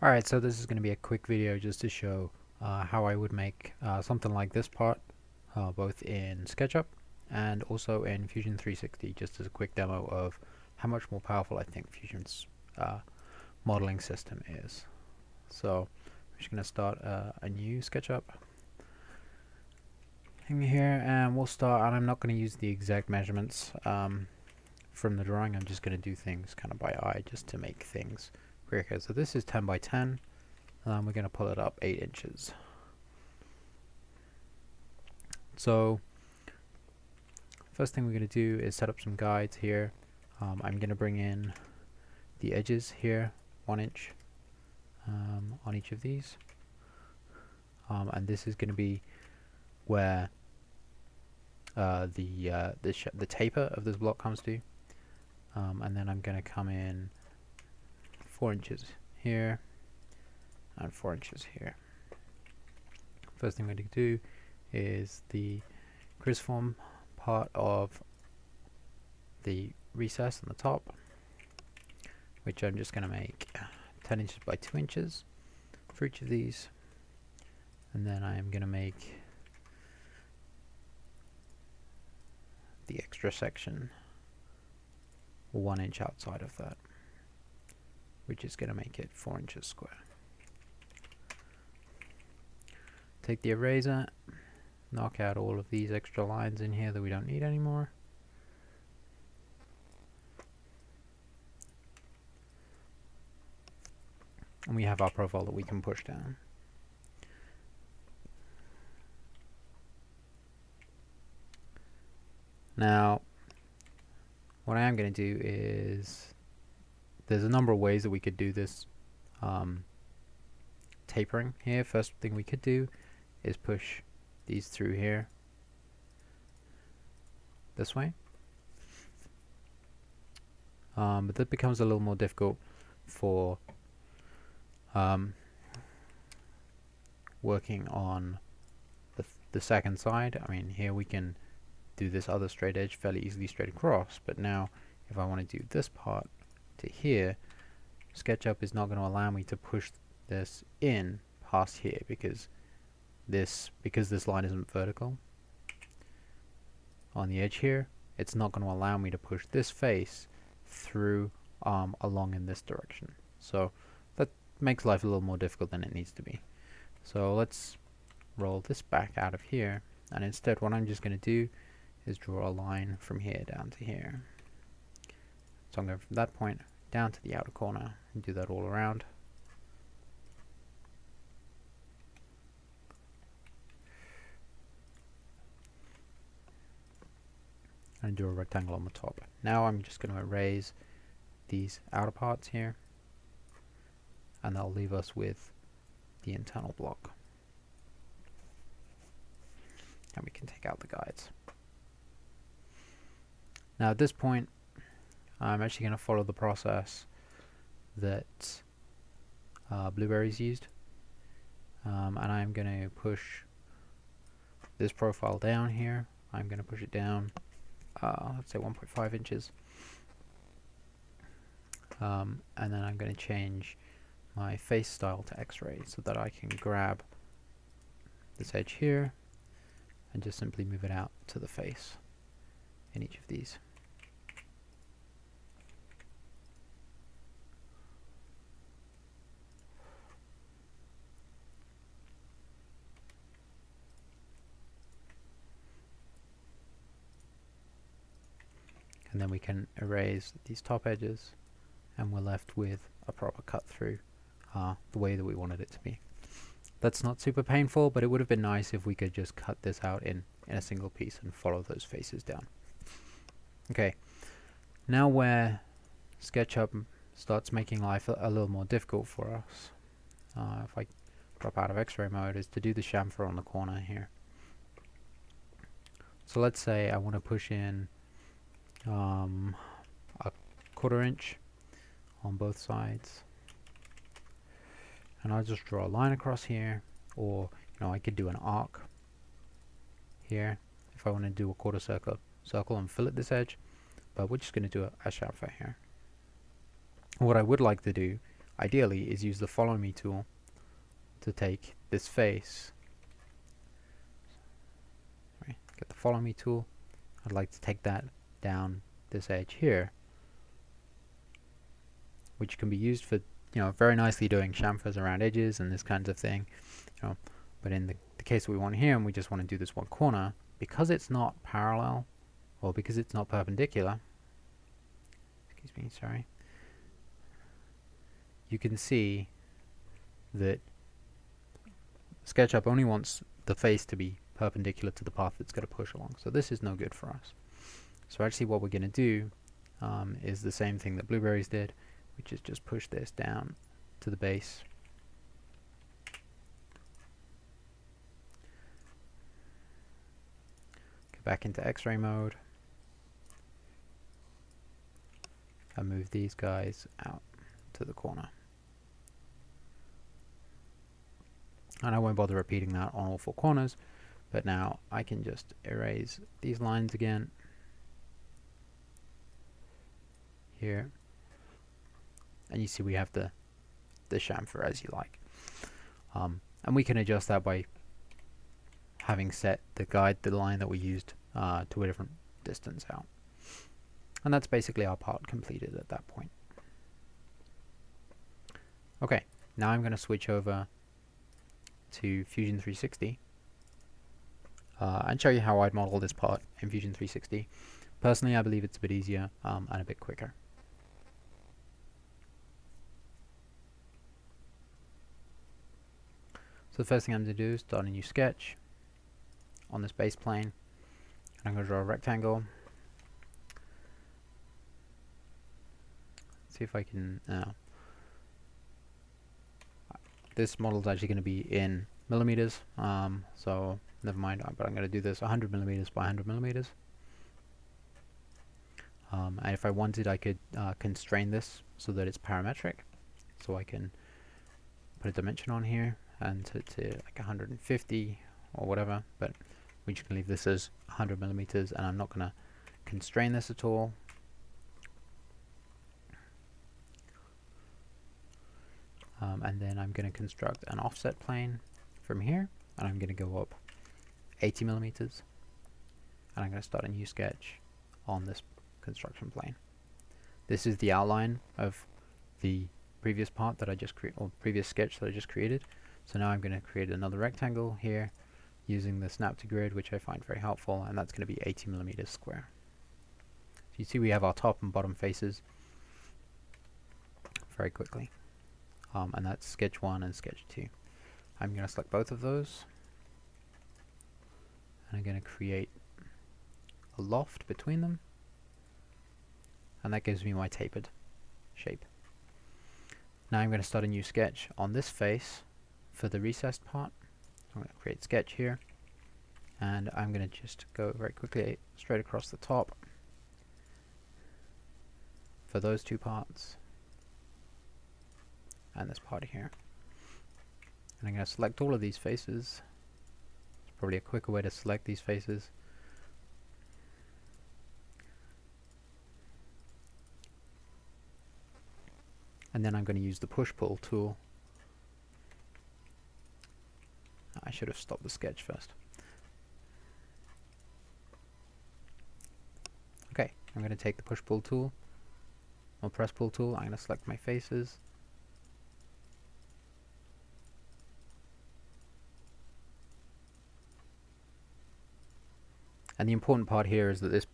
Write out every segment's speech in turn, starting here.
Alright, so this is going to be a quick video just to show how I would make something like this part, both in SketchUp and also in Fusion 360, just as a quick demo of how much more powerful I think Fusion's modeling system is. So I'm just going to start a new SketchUp in here, and we'll start, and I'm not going to use the exact measurements from the drawing. I'm just going to do things kind of by eye just to make things quicker. So this is 10 by 10. We're going to pull it up 8 inches. So first thing we're going to do is set up some guides here. I'm going to bring in the edges here, 1 inch on each of these, and this is going to be where the taper of this block comes to, and then I'm going to come in 4 inches here and 4 inches here. First thing we're going to do is the cruciform part of the recess on the top, which I'm just going to make 10 inches by 2 inches for each of these, and then I am going to make the extra section 1 inch outside of that, which is going to make it 4 inches square. Take the eraser, knock out all of these extra lines in here that we don't need anymore. And we have our profile that we can push down. Now, what I am going to do is, there's a number of ways that we could do this tapering here. First thing we could do is push these through here this way, but that becomes a little more difficult for working on the second side. I mean, here we can do this other straight edge fairly easily straight across, but now if I want to do this part to here, SketchUp is not going to allow me to push this in past here because this line isn't vertical on the edge here. It's not going to allow me to push this face through along in this direction. So that makes life a little more difficult than it needs to be. So let's roll this back out of here, and instead what I'm just going to do is draw a line from here down to here. So I'm going from that point down to the outer corner and do that all around. And do a rectangle on the top. Now I'm just going to erase these outer parts here, and that'll leave us with the internal block. And we can take out the guides. Now at this point, I'm actually going to follow the process that Blueberry's used, and I'm going to push this profile down here. I'm going to push it down, let's say 1.5 inches, and then I'm going to change my face style to X-ray so that I can grab this edge here and just simply move it out to the face in each of these. And then we can erase these top edges, and we're left with a proper cut through the way that we wanted it to be. That's not super painful, but it would have been nice if we could just cut this out in a single piece and follow those faces down. Okay, now where SketchUp starts making life a little more difficult for us, if I drop out of X-ray mode, is to do the chamfer on the corner here. So let's say I want to push in a 1/4 inch on both sides, and I'll just draw a line across here, or I could do an arc here if I want to do a 1/4 circle and fillet this edge, but we're just going to do a chamfer here. What I would like to do ideally is use the follow me tool to take this face. Right, get the follow me tool. I'd like to take that down this edge here, which can be used for, very nicely doing chamfers around edges and this kind of thing. But in the case that we want here, and we just want to do this one corner, because it's not parallel, or because it's not perpendicular, excuse me, sorry, you can see that SketchUp only wants the face to be perpendicular to the path it's going to push along. So this is no good for us. So actually what we're going to do is the same thing that Blueberries did, which is just push this down to the base. Go back into X-ray mode and move these guys out to the corner. And I won't bother repeating that on all four corners, but now I can just erase these lines again here, and you see we have the chamfer as you like. And we can adjust that by having set the line that we used to a different distance out. And that's basically our part completed at that point. Okay, now I'm going to switch over to Fusion360 and show you how I'd model this part in Fusion360. Personally, I believe it's a bit easier and a bit quicker. So the first thing I'm going to do is start a new sketch on this base plane. I'm going to draw a rectangle. See if I can. This model is actually going to be in millimeters, so never mind. But I'm going to do this 100 millimeters by 100 millimeters. And if I wanted, I could constrain this so that it's parametric. So I can put a dimension on here and set it to like 150 or whatever. But we're just going to leave this as 100 millimeters, and I'm not going to constrain this at all. And then I'm going to construct an offset plane from here, and I'm going to go up 80 millimeters, and I'm going to start a new sketch on this construction plane. This is the outline of the previous part that I just created, or previous sketch that I just created. So now I'm going to create another rectangle here using the snap to grid, which I find very helpful, and that's going to be 80 millimeters square. So you see we have our top and bottom faces very quickly. And that's sketch 1 and sketch 2. I'm going to select both of those, and I'm going to create a loft between them, and that gives me my tapered shape. Now I'm going to start a new sketch on this face for the recessed part. I'm going to create sketch here, and I'm going to just go very quickly straight across the top for those two parts and this part here. And I'm going to select all of these faces. It's probably a quicker way to select these faces. And then I'm going to use the push-pull tool. I should have stopped the sketch first. Okay, I'm going to take the push-pull tool, or press-pull tool. I'm going to select my faces. And the important part here is that this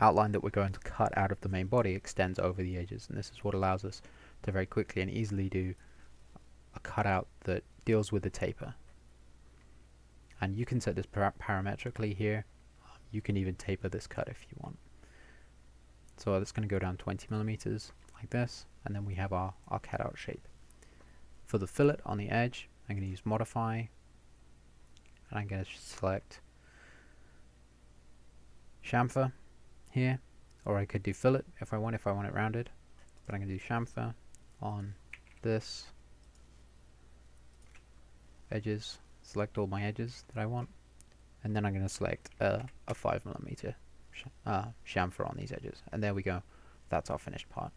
outline that we're going to cut out of the main body extends over the edges, and this is what allows us to very quickly and easily do a cutout that deals with the taper. And you can set this parametrically here. You can even taper this cut if you want. So that's going to go down 20 millimeters like this, and then we have our cutout shape. For the fillet on the edge, I'm going to use modify, and I'm going to select chamfer here, or I could do fillet if I want it rounded, but I'm going to do chamfer on this edges, select all my edges that I want, and then I'm going to select a 5 millimeter chamfer on these edges, and there we go. That's our finished part.